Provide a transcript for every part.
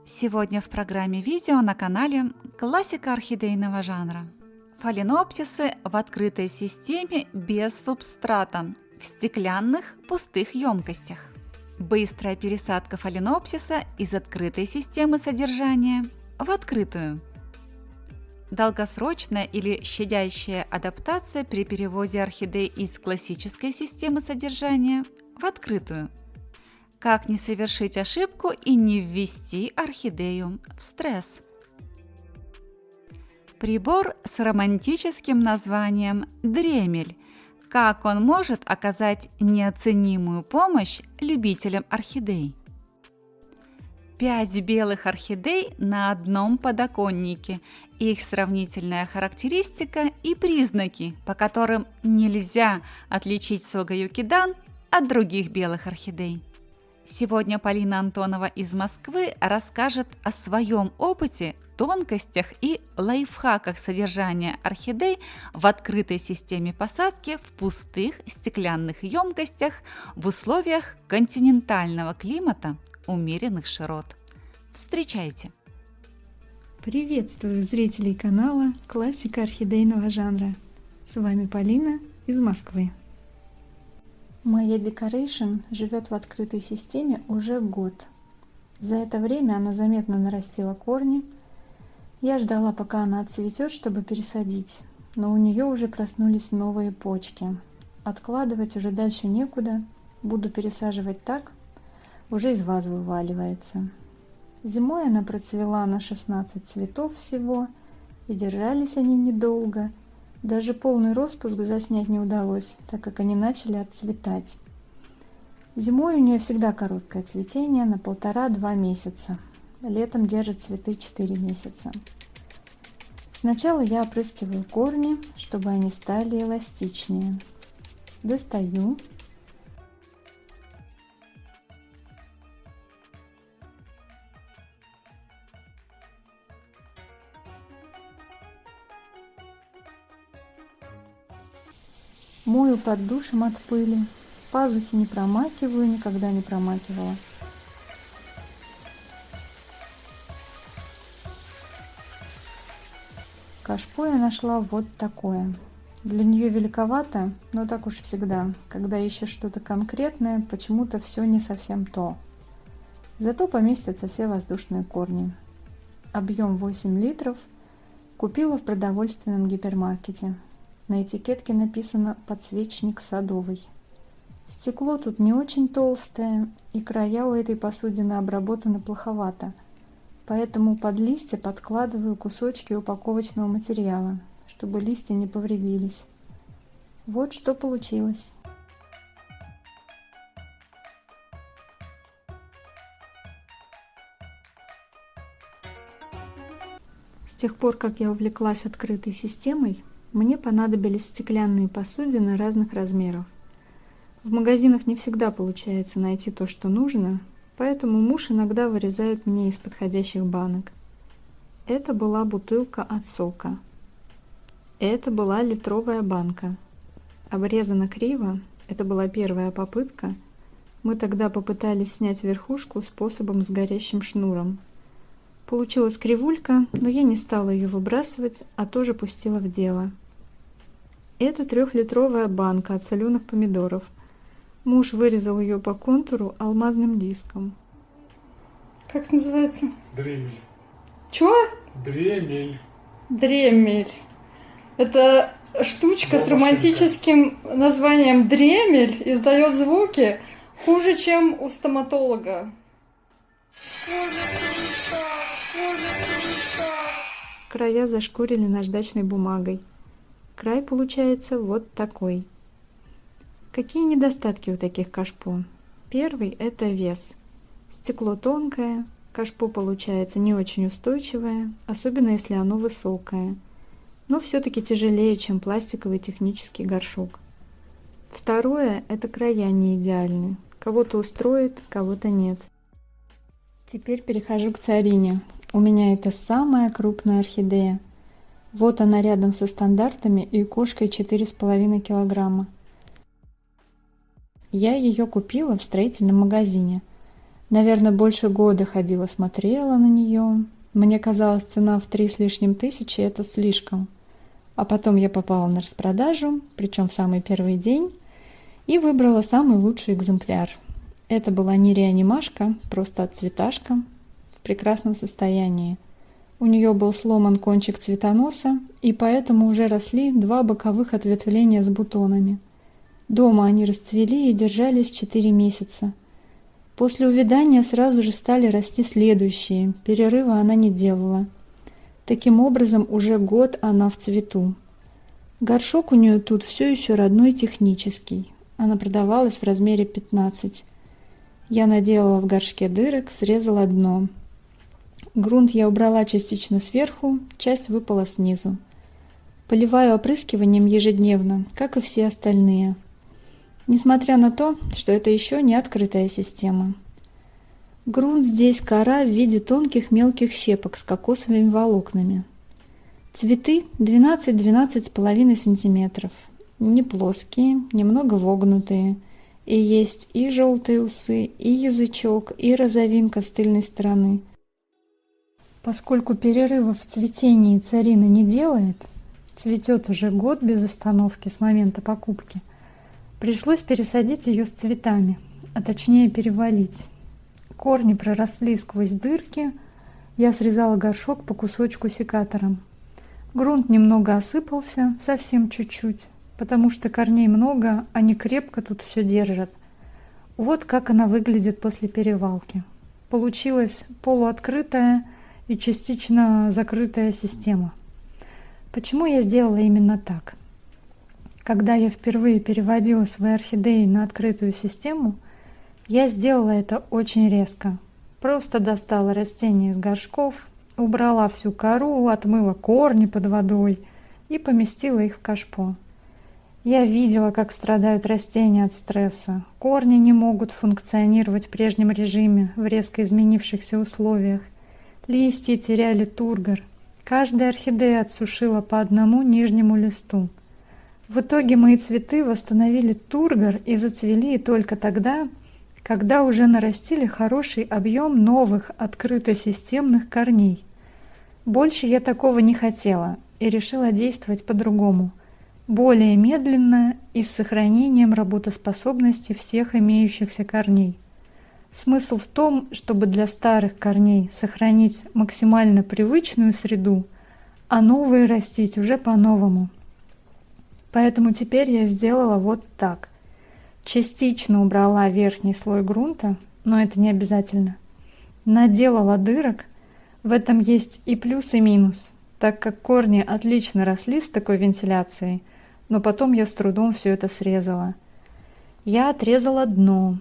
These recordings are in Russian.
Сегодня в программе видео на канале классика орхидейного жанра. Фаленопсисы в открытой системе без субстрата, в стеклянных пустых емкостях. Быстрая пересадка фаленопсиса из открытой системы содержания в открытую. Долгосрочная или щадящая адаптация при переводе орхидей из классической системы содержания в открытую. Как не совершить ошибку и не ввести орхидею в стресс. Прибор с романтическим названием «Дремель». Как он может оказать неоценимую помощь любителям орхидей? 5 белых орхидей на одном подоконнике, их сравнительная характеристика и признаки, по которым нельзя отличить Согаюкидан от других белых орхидей. Сегодня Полина Антонова из Москвы расскажет о своем опыте, тонкостях и лайфхаках содержания орхидей в открытой системе посадки в пустых стеклянных емкостях в условиях континентального климата умеренных широт. Встречайте! Приветствую зрителей канала «Классика орхидейного жанра». С вами Полина из Москвы. Моя декорейшн живет в открытой системе уже год. За это время она заметно нарастила корни. Я ждала, пока она отцветет, чтобы пересадить, но у нее уже проснулись новые почки. Откладывать уже дальше некуда, буду пересаживать так, уже из вазы вываливается. Зимой она процвела на 16 цветов всего, и держались они недолго. Даже полный распуск заснять не удалось, так как они начали отцветать. Зимой у нее всегда короткое цветение на 1,5-2 месяца. Летом держит цветы 4 месяца. Сначала я опрыскиваю корни, чтобы они стали эластичнее. Достаю. Мою под душем от пыли. Пазухи не промакиваю, никогда не промакивала. Кашпо я нашла вот такое. Для нее великовато, но так уж всегда. Когда ищешь что-то конкретное, почему-то все не совсем то. Зато поместятся все воздушные корни. Объем 8 литров. Купила в продовольственном гипермаркете. На этикетке написано «Подсвечник садовый». Стекло тут не очень толстое, и края у этой посудины обработаны плоховато, поэтому под листья подкладываю кусочки упаковочного материала, чтобы листья не повредились. Вот что получилось. С тех пор, как я увлеклась открытой системой, мне понадобились стеклянные посудины разных размеров. В магазинах не всегда получается найти то, что нужно, поэтому муж иногда вырезает мне из подходящих банок. Это была бутылка от сока. Это была литровая банка. Обрезана криво, это была первая попытка. Мы тогда попытались снять верхушку способом с горящим шнуром. Получилась кривулька, но я не стала ее выбрасывать, а тоже пустила в дело. Это 3-литровая банка от соленых помидоров. Муж вырезал ее по контуру алмазным диском. Как называется? Дремель. Чего? Дремель. Дремель. Это штучка с Машинка. романтическим названием дремель издает звуки хуже, чем у стоматолога. Края зашкурили наждачной бумагой. Край получается вот такой. Какие недостатки у таких кашпо? Первый – это вес. Стекло тонкое, кашпо получается не очень устойчивое, особенно если оно высокое, но все-таки тяжелее, чем пластиковый технический горшок. Второе – это края не идеальны. Кого-то устроит, кого-то нет. Теперь перехожу к царине. У меня это самая крупная орхидея. Вот она рядом со стандартами и кошкой 4,5 килограмма. Я ее купила в строительном магазине. Наверное, больше года ходила, смотрела на нее. Мне казалось, цена в 3 с лишним тысячи – это слишком. А потом я попала на распродажу, причем в самый первый день, и выбрала самый лучший экземпляр. Это была не реанимашка, просто цветашка в прекрасном состоянии. У нее был сломан кончик цветоноса, и поэтому уже росли 2 боковых ответвления с бутонами. Дома они расцвели и держались 4 месяца. После увядания сразу же стали расти следующие, перерыва она не делала. Таким образом, уже год она в цвету. Горшок у нее тут все еще родной технический. Она продавалась в размере 15. Я наделала в горшке дырок, срезала дно. Грунт я убрала частично сверху, часть выпала снизу. Поливаю опрыскиванием ежедневно, как и все остальные. Несмотря на то, что это еще не открытая система. Грунт здесь кора в виде тонких мелких щепок с кокосовыми волокнами. Цветы 12-12,5 см. Не плоские, немного вогнутые. И есть и желтые усы, и язычок, и розовинка с тыльной стороны. Поскольку перерывов в цветении царина не делает, цветет уже год без остановки с момента покупки, пришлось пересадить ее с цветами, а точнее перевалить. Корни проросли сквозь дырки, я срезала горшок по кусочку секатором. Грунт немного осыпался, совсем чуть-чуть, потому что корней много, они крепко тут все держат. Вот как она выглядит после перевалки. Получилась полуоткрытая и частично закрытая система. Почему я сделала именно так? Когда я впервые переводила свои орхидеи на открытую систему, я сделала это очень резко. Просто достала растения из горшков, убрала всю кору, отмыла корни под водой и поместила их в кашпо. Я видела, как страдают растения от стресса. Корни не могут функционировать в прежнем режиме в резко изменившихся условиях. Листья теряли тургор. Каждая орхидея отсушила по одному нижнему листу. В итоге мои цветы восстановили тургор и зацвели только тогда, когда уже нарастили хороший объем новых открытосистемных корней. Больше я такого не хотела и решила действовать по-другому, более медленно и с сохранением работоспособности всех имеющихся корней. Смысл в том, чтобы для старых корней сохранить максимально привычную среду, а новые растить уже по-новому. Поэтому теперь я сделала вот так. Частично убрала верхний слой грунта, но это не обязательно. Наделала дырок. В этом есть и плюс, и минус, так как корни отлично росли с такой вентиляцией, но потом я с трудом все это срезала. Я отрезала дно.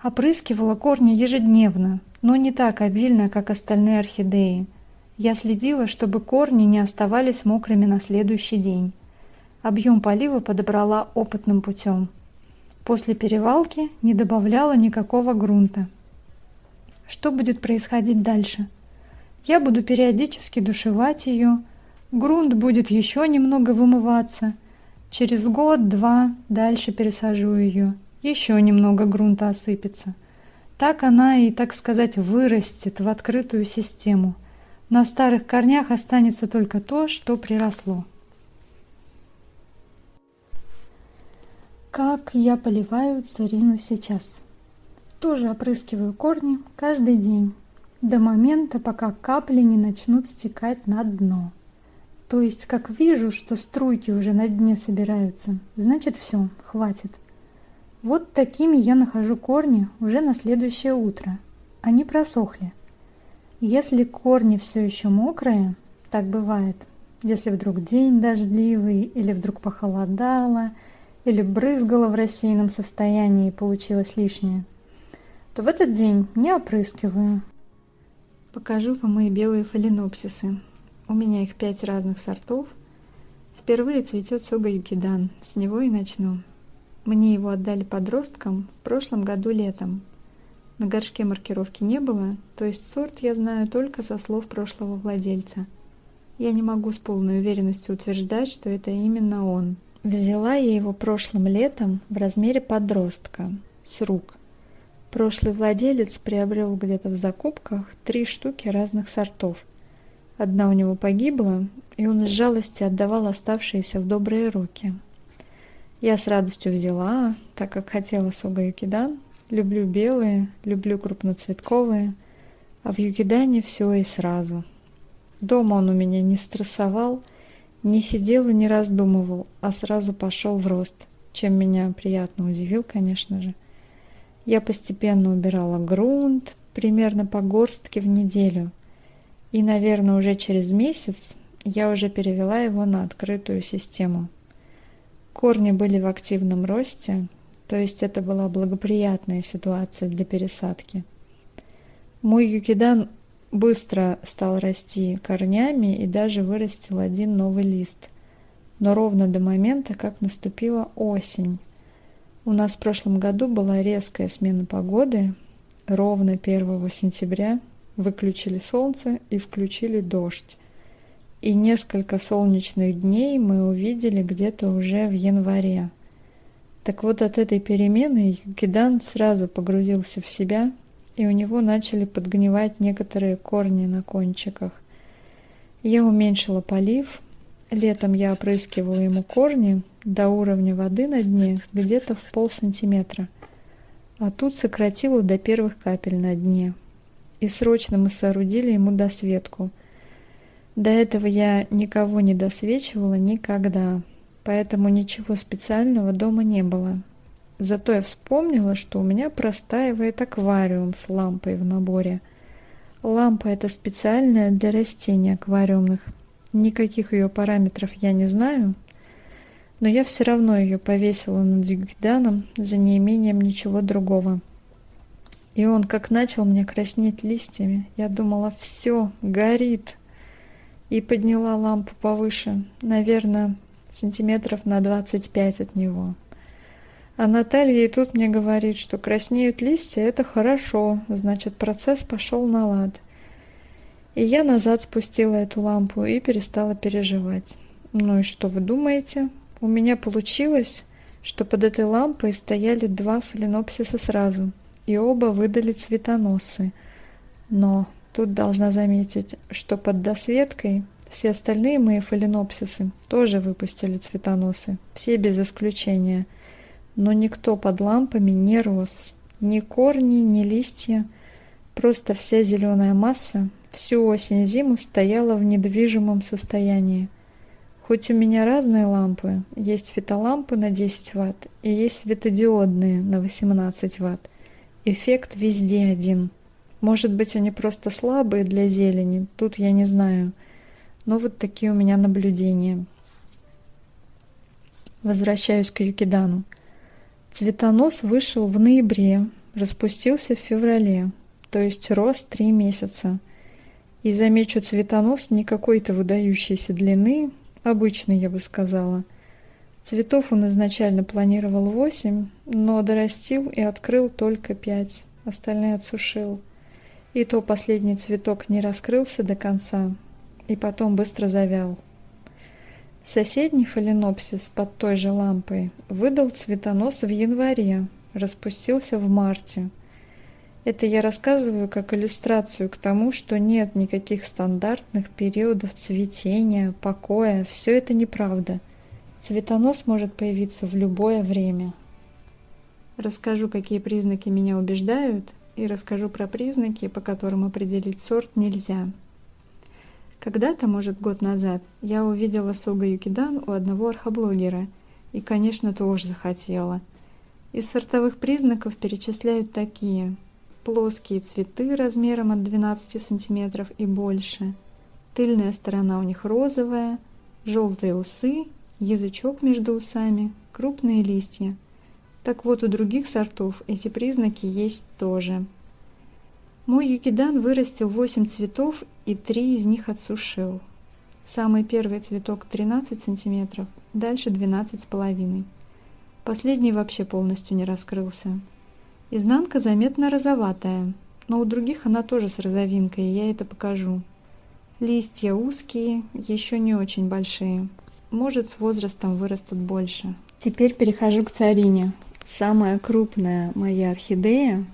Опрыскивала корни ежедневно, но не так обильно, как остальные орхидеи. Я следила, чтобы корни не оставались мокрыми на следующий день. Объем полива подобрала опытным путем. После перевалки не добавляла никакого грунта. Что будет происходить дальше? Я буду периодически душевать ее, грунт будет еще немного вымываться. Через год-два дальше пересажу ее, еще немного грунта осыпется. Так она и, так сказать, вырастет в открытую систему. На старых корнях останется только то, что приросло. Как я поливаю царину сейчас? Тоже опрыскиваю корни каждый день, до момента, пока капли не начнут стекать на дно. То есть, как вижу, что струйки уже на дне собираются, значит все, хватит. Вот такими я нахожу корни уже на следующее утро. Они просохли. Если корни все еще мокрые, так бывает, если вдруг день дождливый, или вдруг похолодало, или брызгало в рассеянном состоянии и получилось лишнее, то в этот день не опрыскиваю. Покажу вам мои белые фаленопсисы. У меня их 5 разных сортов. Впервые цветет Сога Юкидан, с него и начну. Мне его отдали подросткам в прошлом году летом. На горшке маркировки не было, то есть сорт я знаю только со слов прошлого владельца. Я не могу с полной уверенностью утверждать, что это именно он. Взяла я его прошлым летом в размере подростка, с рук. Прошлый владелец приобрел где-то в закупках 3 штуки разных сортов. Одна у него погибла, и он из жалости отдавал оставшиеся в добрые руки. Я с радостью взяла, так как хотела сога юкидан. Люблю белые, люблю крупноцветковые, а в юкидане все и сразу. Дома он у меня не стрессовал, не сидел и не раздумывал, а сразу пошел в рост, чем меня приятно удивил, конечно же. Я постепенно убирала грунт, примерно по горстке в неделю, и, наверное, уже через месяц я уже перевела его на открытую систему. Корни были в активном росте, то есть это была благоприятная ситуация для пересадки. Мой юкидан быстро стал расти корнями и даже вырастил один новый лист, но ровно до момента, как наступила осень. У нас в прошлом году была резкая смена погоды. Ровно 1 сентября выключили солнце и включили дождь. И несколько солнечных дней мы увидели где-то уже в январе. Так вот, от этой перемены юкидан сразу погрузился в себя, и у него начали подгнивать некоторые корни на кончиках. Я уменьшила полив. Летом я опрыскивала ему корни до уровня воды на дне где-то в 0,5 сантиметра, а тут сократила до первых капель на дне. И срочно мы соорудили ему досветку. До этого я никого не досвечивала никогда, поэтому ничего специального дома не было. Зато я вспомнила, что у меня простаивает аквариум с лампой в наборе. Лампа эта специальная для растений аквариумных. Никаких ее параметров я не знаю, но я все равно ее повесила над юкиданом за неимением ничего другого. И он как начал мне краснеть листьями, я думала, все, горит. И подняла лампу повыше, наверное, сантиметров на 25 от него. А Наталья и тут мне говорит, что краснеют листья, это хорошо, значит, процесс пошел на лад. И я назад спустила эту лампу и перестала переживать. Ну и что вы думаете? У меня получилось, что под этой лампой стояли 2 фаленопсиса сразу, и оба выдали цветоносы. Но тут должна заметить, что под досветкой все остальные мои фаленопсисы тоже выпустили цветоносы, все без исключения. Но никто под лампами не рос, ни корни, ни листья, просто вся зеленая масса всю осень-зиму стояла в недвижимом состоянии. Хоть у меня разные лампы, есть фитолампы на 10 Вт и есть светодиодные на 18 Вт, эффект везде один. Может быть, они просто слабые для зелени, тут я не знаю, но вот такие у меня наблюдения. Возвращаюсь к юкидану. Цветонос вышел в ноябре, распустился в феврале, то есть рос 3 месяца. И замечу, цветонос не какой-то выдающейся длины, обычный, я бы сказала. Цветов он изначально планировал 8, но дорастил и открыл только 5, остальные отсушил. И то последний цветок не раскрылся до конца, и потом быстро завял. Соседний фаленопсис под той же лампой выдал цветонос в январе, распустился в марте. Это я рассказываю как иллюстрацию к тому, что нет никаких стандартных периодов цветения, покоя, все это неправда. Цветонос может появиться в любое время. Расскажу, какие признаки меня убеждают, и расскажу про признаки, по которым определить сорт нельзя. Когда-то, может, год назад, я увидела сога юкидан у одного архоблогера и, конечно, тоже захотела. Из сортовых признаков перечисляют такие: плоские цветы размером от 12 см и больше, тыльная сторона у них розовая, желтые усы, язычок между усами, крупные листья. Так вот, у других сортов эти признаки есть тоже. Мой юкидан вырастил 8 цветов, и 3 из них отсушил. Самый первый цветок 13 см, дальше 12,5. Последний вообще полностью не раскрылся. Изнанка заметно розоватая, но у других она тоже с розовинкой, я это покажу. Листья узкие, еще не очень большие. Может, с возрастом вырастут больше. Теперь перехожу к царине. Самая крупная моя орхидея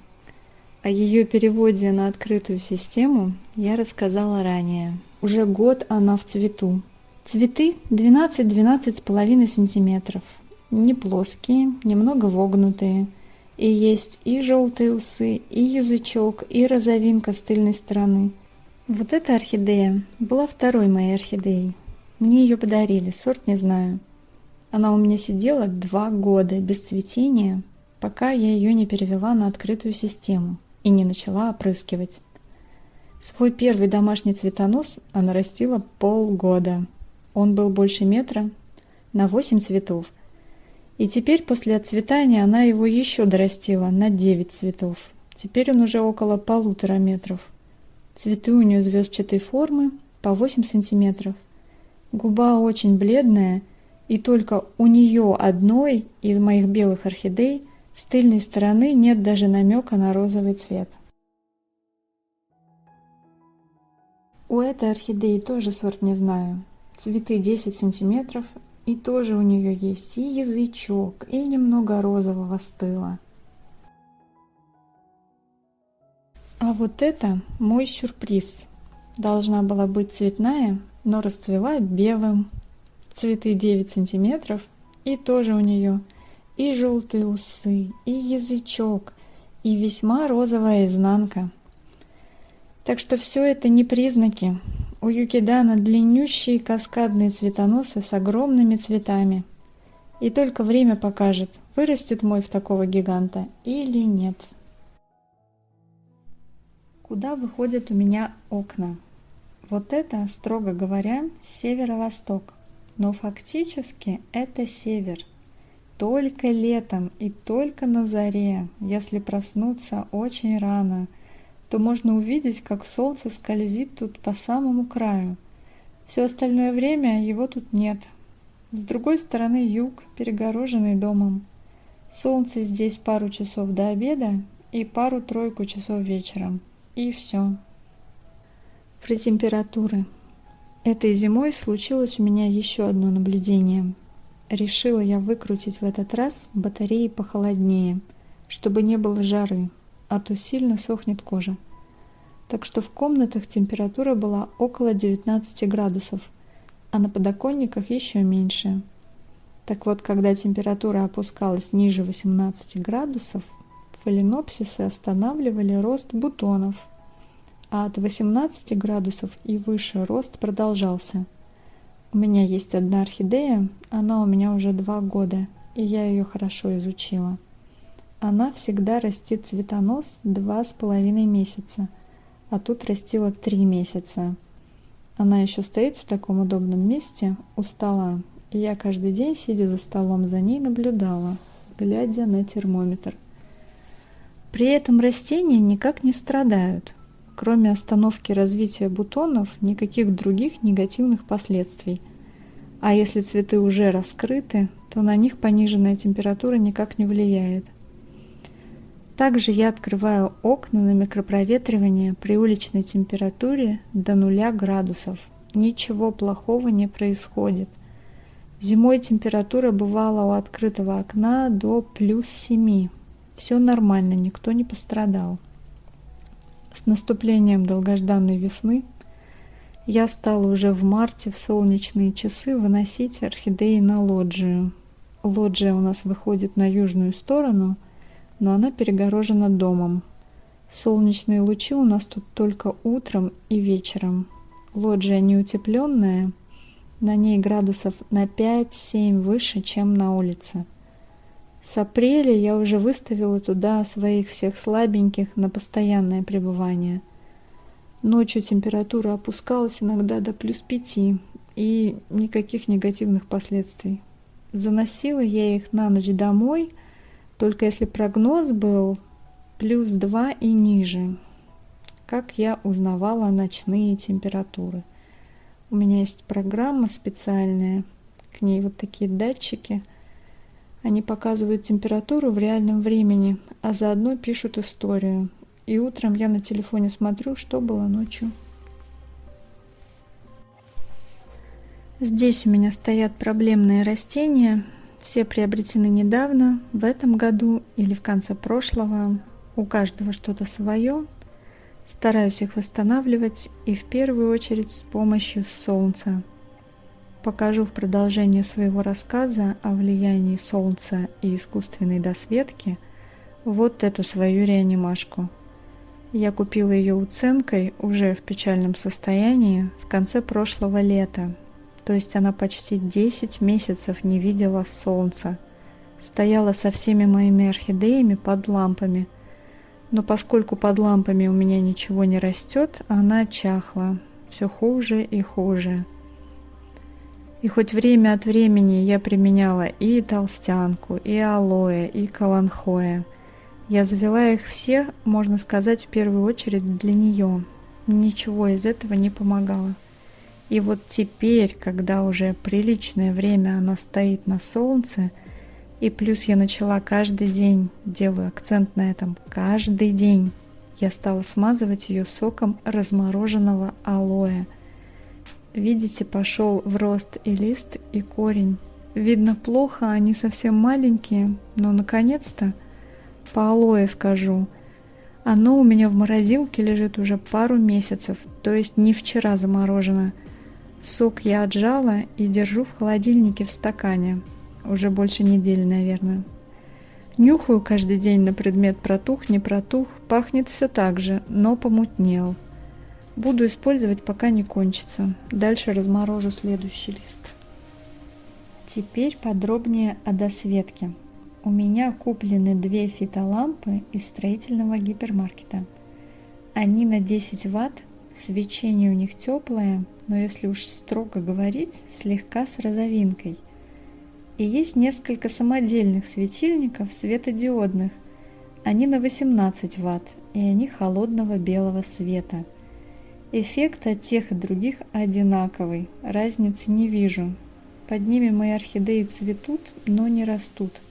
О ее переводе на открытую систему я рассказала ранее. Уже год она в цвету. Цветы 12-12,5 сантиметров. Не плоские, немного вогнутые. И есть и желтые усы, и язычок, и розовинка с тыльной стороны. Вот эта орхидея была второй моей орхидеей. Мне ее подарили, сорт не знаю. Она у меня сидела 2 года без цветения, пока я ее не перевела на открытую систему и не начала опрыскивать. Свой первый домашний цветонос она растила полгода. Он был больше метра, на 8 цветов. И теперь после отцветания она его еще дорастила на 9 цветов. Теперь он уже около 1,5 метров. Цветы у нее звездчатой формы, по 8 сантиметров. Губа очень бледная, и только у нее одной из моих белых орхидей с тыльной стороны нет даже намека на розовый цвет. У этой орхидеи тоже сорт не знаю. Цветы 10 сантиметров, и тоже у нее есть и язычок, и немного розового стыла. А вот это мой сюрприз. Должна была быть цветная, но расцвела белым. Цветы 9 сантиметров, и тоже у нее и желтые усы, и язычок, и весьма розовая изнанка. Так что все это не признаки. У юкидана длиннющие каскадные цветоносы с огромными цветами. И только время покажет, вырастет мой в такого гиганта или нет. Куда выходят у меня окна? Вот это, строго говоря, северо-восток. Но фактически это север. Только летом и только на заре, если проснуться очень рано, то можно увидеть, как солнце скользит тут по самому краю. Все остальное время его тут нет. С другой стороны юг, перегороженный домом. Солнце здесь пару часов до обеда и пару-тройку часов вечером. И все. Про температуры. Этой зимой случилось у меня еще одно наблюдение. Решила я выкрутить в этот раз батареи похолоднее, чтобы не было жары, а то сильно сохнет кожа. Так что в комнатах температура была около 19 градусов, а на подоконниках еще меньше. Так вот, когда температура опускалась ниже 18 градусов, фаленопсисы останавливали рост бутонов, а от 18 градусов и выше рост продолжался. У меня есть одна орхидея, она у меня уже 2 года, и я ее хорошо изучила. Она всегда растит цветонос 2,5 месяца, а тут растила 3 месяца. Она еще стоит в таком удобном месте у стола, и я каждый день, сидя за столом, за ней наблюдала, глядя на термометр. При этом растения никак не страдают. Кроме остановки развития бутонов, никаких других негативных последствий. А если цветы уже раскрыты, то на них пониженная температура никак не влияет. Также я открываю окна на микропроветривание при уличной температуре до 0 градусов. Ничего плохого не происходит. Зимой температура бывала у открытого окна до +7. Все нормально, никто не пострадал. С наступлением долгожданной весны я стала уже в марте в солнечные часы выносить орхидеи на лоджию. Лоджия у нас выходит на южную сторону, но она перегорожена домом. Солнечные лучи у нас тут только утром и вечером. Лоджия не утепленная, на ней градусов на 5-7 выше, чем на улице. С апреля я уже выставила туда своих всех слабеньких на постоянное пребывание. Ночью температура опускалась иногда до +5, и никаких негативных последствий. Заносила я их на ночь домой, только если прогноз был +2 и ниже. Как я узнавала ночные температуры? У меня есть программа специальная, к ней вот такие датчики. Они показывают температуру в реальном времени, а заодно пишут историю. И утром я на телефоне смотрю, что было ночью. Здесь у меня стоят проблемные растения. Все приобретены недавно, в этом году или в конце прошлого. У каждого что-то свое. Стараюсь их восстанавливать и в первую очередь с помощью солнца. Покажу в продолжении своего рассказа о влиянии солнца и искусственной досветки вот эту свою реанимашку. Я купила ее уценкой уже в печальном состоянии в конце прошлого лета. То есть она почти 10 месяцев не видела солнца. Стояла со всеми моими орхидеями под лампами. Но поскольку под лампами у меня ничего не растет, она чахла. Все хуже и хуже. И хоть время от времени я применяла и толстянку, и алоэ, и каланхоэ, я завела их все, можно сказать, в первую очередь для нее. Ничего из этого не помогало. И вот теперь, когда уже приличное время она стоит на солнце, и плюс я начала каждый день, делаю акцент на этом, каждый день, я стала смазывать ее соком размороженного алоэ. Видите, пошел в рост и лист, и корень. Видно плохо, они совсем маленькие, но наконец-то, по алоэ скажу, оно у меня в морозилке лежит уже пару месяцев, то есть не вчера заморожено. Сок я отжала и держу в холодильнике в стакане. Уже больше недели, наверное. Нюхаю каждый день на предмет протух, не протух. Пахнет все так же, но помутнел. Буду использовать, пока не кончится. Дальше разморожу следующий лист. Теперь подробнее о досветке. У меня куплены 2 фитолампы из строительного гипермаркета. Они на 10 Вт, свечение у них теплое, но если уж строго говорить, слегка с розовинкой. И есть несколько самодельных светильников светодиодных. Они на 18 Вт, и они холодного белого света. Эффект от тех и других одинаковый, разницы не вижу. Под ними мои орхидеи цветут, но не растут.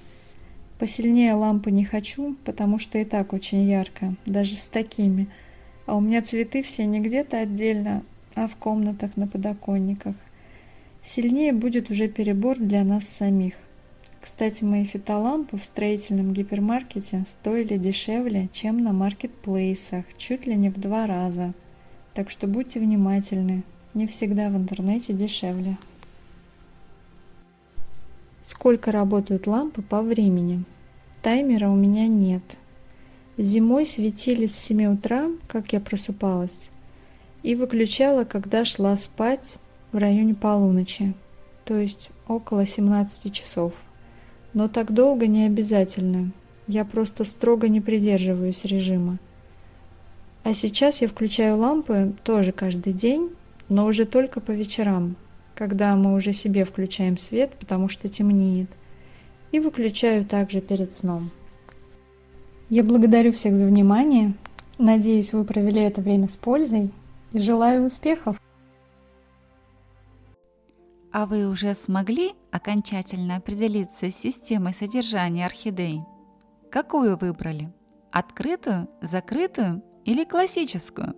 Посильнее лампы не хочу, потому что и так очень ярко, даже с такими. А у меня цветы все не где-то отдельно, а в комнатах на подоконниках. Сильнее будет уже перебор для нас самих. Кстати, мои фитолампы в строительном гипермаркете стоили дешевле, чем на маркетплейсах, чуть ли не в 2 раза. Так что будьте внимательны, не всегда в интернете дешевле. Сколько работают лампы по времени? Таймера у меня нет. Зимой светили с 7 утра, как я просыпалась, и выключала, когда шла спать, в районе полуночи, то есть около 17 часов. Но так долго не обязательно, я просто строго не придерживаюсь режима. А сейчас я включаю лампы тоже каждый день, но уже только по вечерам, когда мы уже себе включаем свет, потому что темнеет, и выключаю также перед сном. Я благодарю всех за внимание, надеюсь, вы провели это время с пользой и желаю успехов! А вы уже смогли окончательно определиться с системой содержания орхидей? Какую выбрали? Открытую, закрытую или классическую?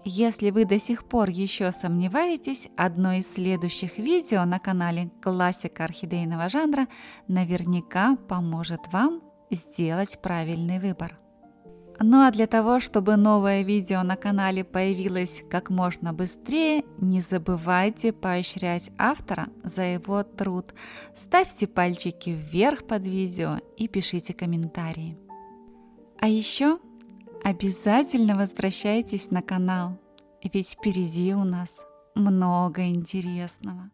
Если вы до сих пор еще сомневаетесь, одно из следующих видео на канале «Классика орхидейного жанра» наверняка поможет вам сделать правильный выбор. Ну а для того, чтобы новое видео на канале появилось как можно быстрее, не забывайте поощрять автора за его труд. Ставьте пальчики вверх под видео и пишите комментарии. А еще обязательно возвращайтесь на канал, ведь впереди у нас много интересного.